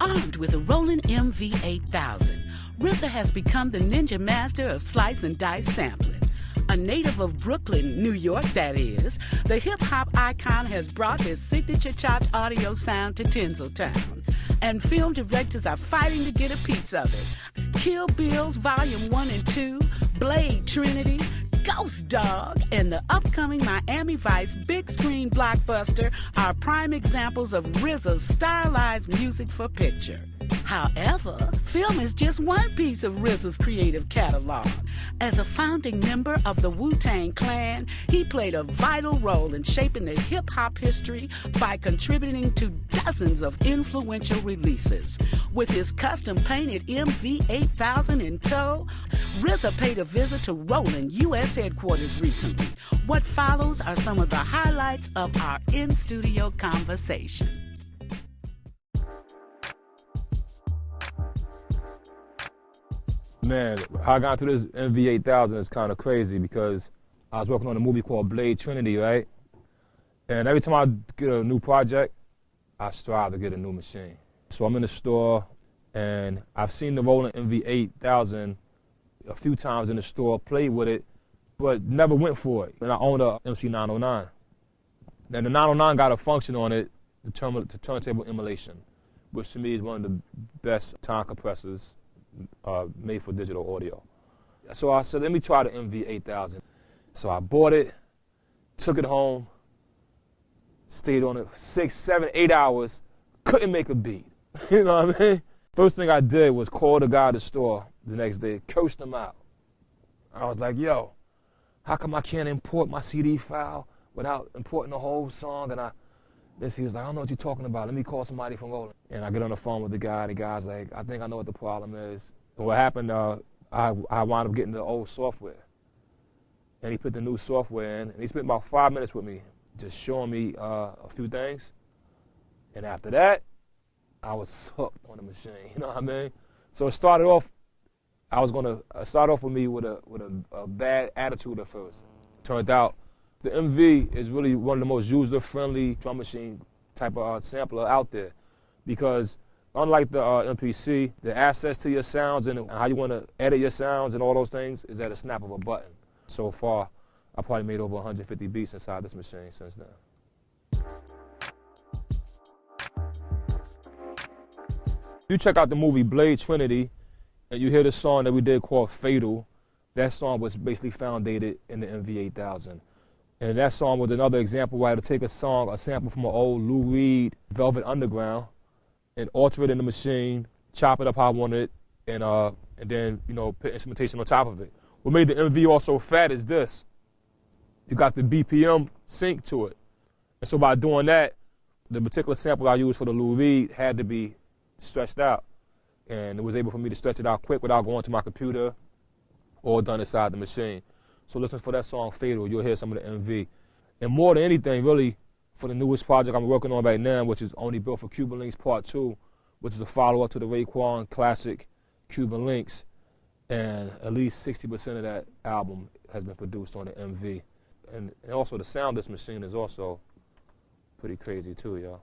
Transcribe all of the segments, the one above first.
Armed with a Roland MV 8000, RZA has become the ninja master of slice and dice sampling. A native of Brooklyn, New York, that is, the hip-hop icon has brought his signature chopped audio sound to Tinseltown, and film directors are fighting to get a piece of it. Kill Bill's Volume 1 and 2, Blade Trinity, Ghost Dog, and the upcoming Miami Vice big screen blockbuster are prime examples of RZA's stylized music for picture. However, film is just one piece of RZA's creative catalog. As a founding member of the Wu-Tang Clan, he played a vital role in shaping the hip-hop history by contributing to dozens of influential releases. With his custom-painted MV 8000 in tow, RZA paid a visit to Roland U.S. headquarters recently. What follows are some of the highlights of our in-studio conversation. Man, how I got into this MV 8000 is kind of crazy because I was working on a movie called Blade Trinity, right? And every time I get a new project, I strive to get a new machine. So I'm in the store, and I've seen the Roland MV 8000 a few times in the store, played with it, but never went for it. And I owned a MC 909. And the 909 got a function on it, the turntable emulation, which to me is one of the best time compressors made for digital audio. So I said, let me try the MV 8000. So I bought it, took it home, stayed on it 6, 7, 8 hours, couldn't make a beat. You know what I mean? First thing I did was call the guy at the store the next day, cursed him out. I was like, yo, how come I can't import my CD file without importing the whole song? And he was like, I don't know what you're talking about. Let me call somebody from Roland. And I get on the phone with the guy. The guy's like, I think I know what the problem is. And what happened, I wound up getting the old software. And he put the new software in. And he spent about 5 minutes with me, just showing me a few things. And after that, I was hooked on the machine. You know what I mean? So it started off, start off with me with a bad attitude at first. Turned out, the MV is really one of the most user-friendly drum machine type of sampler out there, because unlike the MPC, the access to your sounds and how you want to edit your sounds and all those things is at a snap of a button. So far, I probably made over 150 beats inside this machine since then. If you check out the movie Blade Trinity and you hear the song that we did called Fatal, that song was basically founded in the MV 8000. And that song was another example where I had to take a sample from an old Lou Reed, Velvet Underground, and alter it in the machine, chop it up how I wanted it, and then, put instrumentation on top of it. What made the MV also fat is this. You got the BPM sync to it. And so by doing that, the particular sample I used for the Lou Reed had to be stretched out. And it was able for me to stretch it out quick without going to my computer or done inside the machine. So listen for that song, Fatal. You'll hear some of the MV. And more than anything, really, for the newest project I'm working on right now, which is Only Built for Cuban Links Part 2, which is a follow-up to the Raekwon classic Cuban Links. And at least 60% of that album has been produced on the MV. And also the sound of this machine is also pretty crazy too, y'all.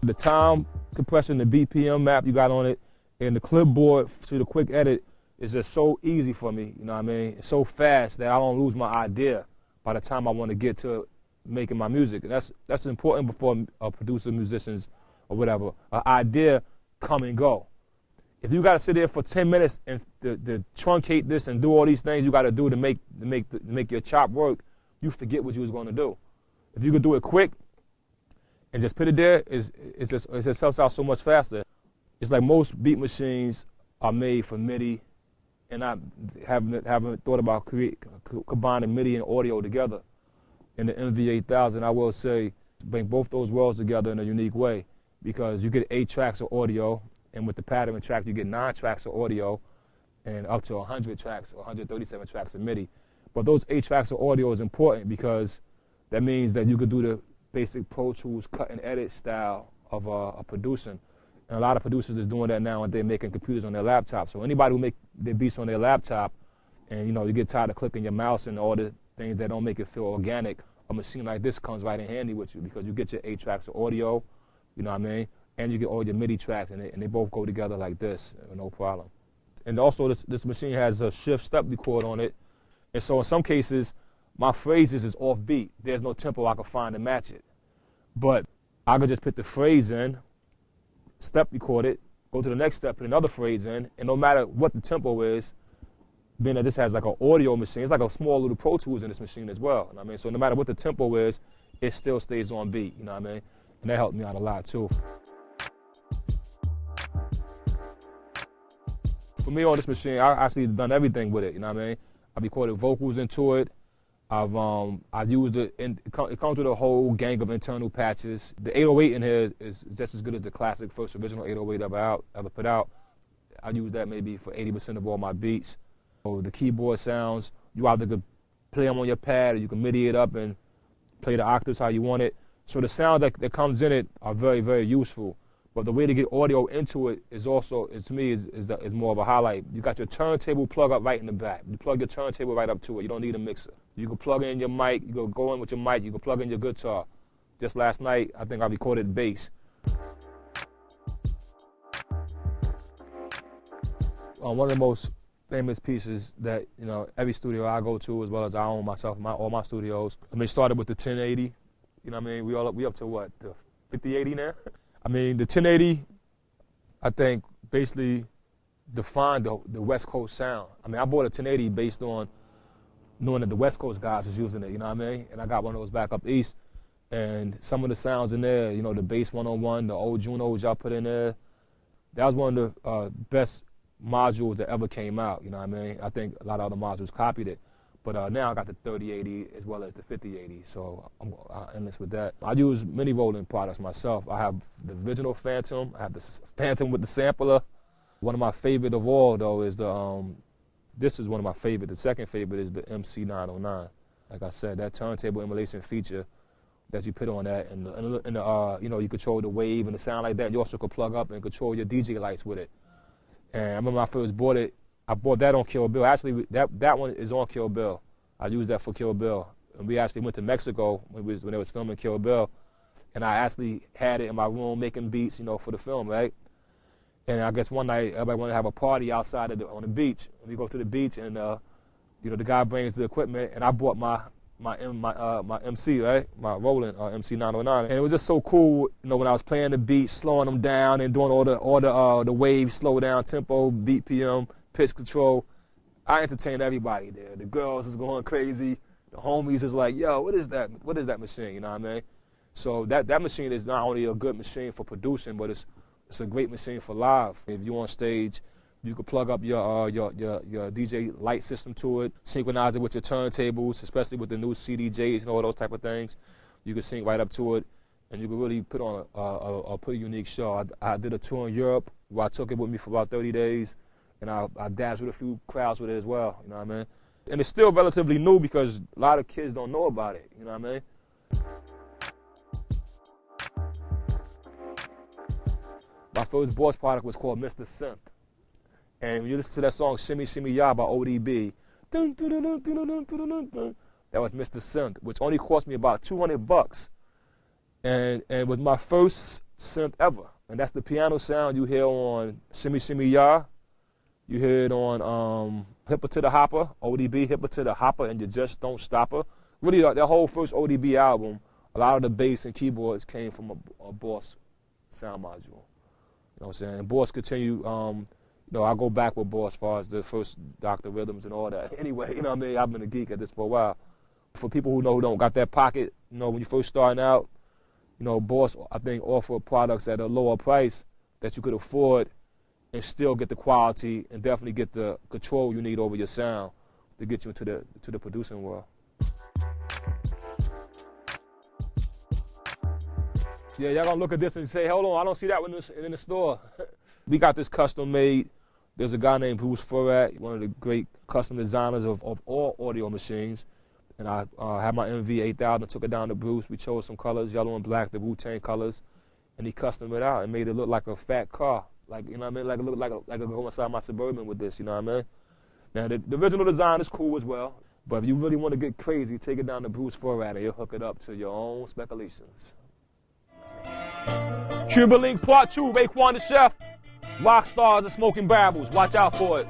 The time compression, the BPM map you got on it, and the clipboard to the quick edit is just so easy for me, you know what I mean? It's so fast that I don't lose my idea by the time I want to get to making my music. And that's important before producer, musicians, or whatever. An idea come and go. If you got to sit there for 10 minutes and to truncate this and do all these things you got to do to make your chop work, you forget what you was going to do. If you could do it quick and just put it there, it just helps out so much faster. It's like most beat machines are made for MIDI, and I haven't thought about combining MIDI and audio together. In the MV 8000, I will say, bring both those worlds together in a unique way, because you get 8 tracks of audio, and with the pattern track, you get 9 tracks of audio, and up to 100 tracks, or 137 tracks of MIDI. But those 8 tracks of audio is important because that means that you could do the basic Pro Tools cut and edit style of producing. And a lot of producers is doing that now, and they're making computers on their laptop. So anybody who make their beats on their laptop, and you get tired of clicking your mouse and all the things that don't make it feel organic, a machine like this comes right in handy with you because you get your 8 tracks of audio, you know what I mean, and you get all your MIDI tracks, and they both go together like this, no problem. And also, this machine has a shift step record on it, and so in some cases, my phrases is off beat. There's no tempo I can find to match it. But I could just put the phrase in, step record it, go to the next step, put another phrase in, and no matter what the tempo is, being that this has like an audio machine, it's like a small little Pro Tools in this machine as well. You know what I mean? So no matter what the tempo is, it still stays on beat, you know what I mean? And that helped me out a lot too. For me on this machine, I actually done everything with it, you know what I mean? I've recorded vocals into it. I've used it, and it comes with a whole gang of internal patches. The 808 in here is just as good as the classic first original 808 ever put out. I use that maybe for 80% of all my beats. So the keyboard sounds, you either could play them on your pad or you can MIDI it up and play the octaves how you want it. So the sound that comes in it are very, very useful. But the way to get audio into it is also, to me, is more of a highlight. You got your turntable plug up right in the back. You plug your turntable right up to it. You don't need a mixer. You can plug in your mic. You can go in with your mic. You can plug in your guitar. Just last night, I think I recorded bass. One of the most famous pieces that, you know, every studio I go to, as well as I own myself, all my studios. I mean, it started with the 1080. You know what I mean? We up to what, the 5080 now? I mean, the 1080, I think, basically defined the West Coast sound. I mean, I bought a 1080 based on knowing that the West Coast guys was using it, you know what I mean? And I got one of those back up east. And some of the sounds in there, you know, the bass 101, the old Junos y'all put in there, that was one of the best modules that ever came out, you know what I mean? I think a lot of other modules copied it. But now I got the 3080 as well as the 5080, so I'm endless with that. I use many Roland products myself. I have the original Phantom. I have the Phantom with the sampler. One of my favorite of all, though, is this is one of my favorite. The second favorite is the MC909. Like I said, that turntable emulation feature that you put on that, and you know, you control the wave and the sound like that. You also could plug up and control your DJ lights with it. And I remember when I first bought it, I bought that on Kill Bill. Actually, that one is on Kill Bill. I used that for Kill Bill. And we actually went to Mexico when they was filming Kill Bill. And I actually had it in my room making beats, you know, for the film, right? And I guess one night, everybody wanted to have a party outside on the beach. And we go to the beach, and, you know, the guy brings the equipment, and I bought my MC, right? My Roland MC909. And it was just so cool, you know, when I was playing the beats, slowing them down and doing all the waves, slow down, tempo, BPM, pitch control. I entertained everybody there. The girls is going crazy. The homies is like, yo, what is that? What is that machine? You know what I mean? So that machine is not only a good machine for producing, but it's a great machine for live. If you're on stage, you can plug up your DJ light system to it, synchronize it with your turntables, especially with the new CDJs and all those type of things. You can sync right up to it, and you can really put on a pretty unique show. I did a tour in Europe where I took it with me for about 30 days. And I danced with a few crowds with it as well, you know what I mean? And it's still relatively new because a lot of kids don't know about it, you know what I mean? My first Boss product was called Mr. Synth. And when you listen to that song, Shimmy Shimmy Ya by ODB, that was Mr. Synth, which only cost me about $200. And was my first synth ever. And that's the piano sound you hear on Shimmy Shimmy Ya. You hear it on Hipper to the Hopper, ODB, Hipper to the Hopper, and You Just Don't Stop Her. Really, that whole first ODB album, a lot of the bass and keyboards came from a Boss sound module. You know what I'm saying? And Boss continue, you know, I go back with Boss as far as the first Dr. Rhythms and all that. Anyway, you know what I mean? I've been a geek at this for a while. For people who don't got that pocket, you know, when you first starting out, you know, Boss, I think, offer products at a lower price that you could afford and still get the quality and definitely get the control you need over your sound to get you into the producing world. Yeah, y'all gonna look at this and say, hold on, I don't see that one in the store. We got this custom made. There's a guy named Bruce Furat, one of the great custom designers of all audio machines. And I had my MV 8000, took it down to Bruce. We chose some colors, yellow and black, the Wu-Tang colors. And he customed it out and made it look like a fat car. Like, you know what I mean? Like it looked like I go inside my Suburban with this, you know what I mean? Now, the original design is cool as well. But if you really want to get crazy, take it down to Bruce Forrat and he'll hook it up to your own speculations. Cuba Link Part 2, Raekwon the Chef. Rock stars and smoking barrels. Watch out for it.